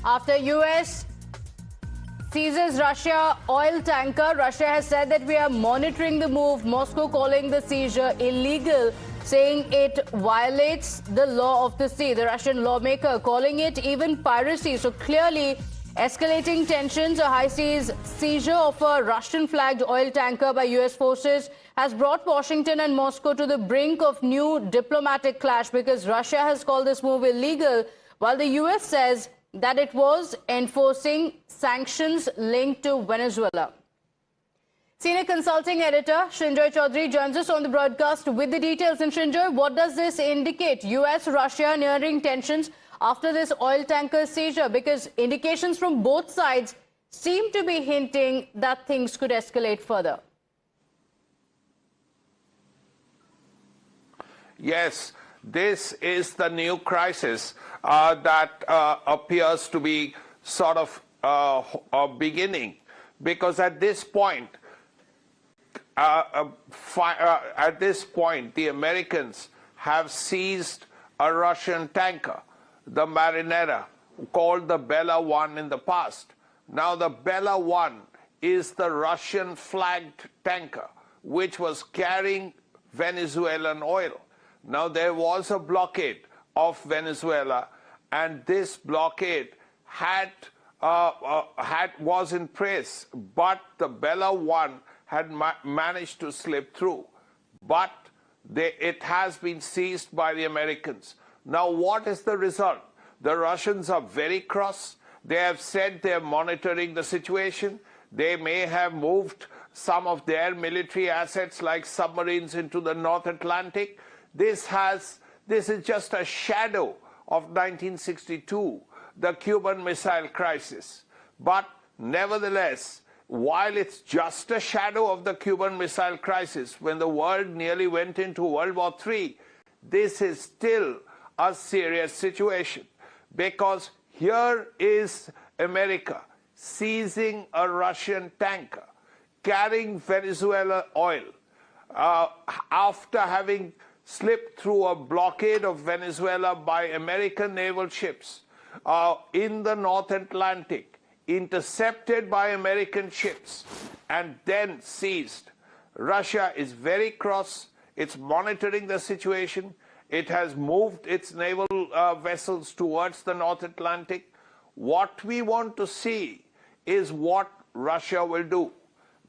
After US seizes Russia oil tanker, Russia has said that we are monitoring the move, Moscow calling the seizure illegal, saying it violates the law of the sea. The Russian lawmaker calling it even piracy. So clearly escalating tensions. A high seas seizure of a Russian-flagged oil tanker by US forces has brought Washington and Moscow to the brink of new diplomatic clash because Russia has called this move illegal, while the US says that it was enforcing sanctions linked to Venezuela. Senior consulting editor Srinjoy Chaudhary joins us on the broadcast with the details. And Srinjoy, what does this indicate? US-Russia nearing tensions after this oil tanker seizure, because indications from both sides seem to be hinting that things could escalate further. Yes, this is the new crisis that appears to be sort of beginning, because at this point, the Americans have seized a Russian tanker, the Marinera, called the Bella 1 in the past. Now the Bella 1 is the Russian-flagged tanker, which was carrying Venezuelan oil. Now there was a blockade of Venezuela, and this blockade was in place, but the Bella 1 had managed to slip through. But it has been seized by the Americans. Now, what is the result? The Russians are very cross. They have said they're monitoring the situation. They may have moved some of their military assets like submarines into the North Atlantic. This is just a shadow of 1962, the Cuban Missile Crisis. But nevertheless, while it's just a shadow of the Cuban Missile Crisis, when the world nearly went into World War III, this is still a serious situation, because here is America seizing a Russian tanker carrying Venezuela oil after having slipped through a blockade of Venezuela by American naval ships in the North Atlantic, intercepted by American ships, and then seized. Russia is very cross. It's monitoring the situation. It has moved its naval vessels towards the North Atlantic. What we want to see is what Russia will do.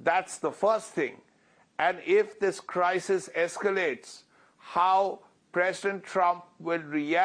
That's the first thing. And if this crisis escalates, how President Trump will react.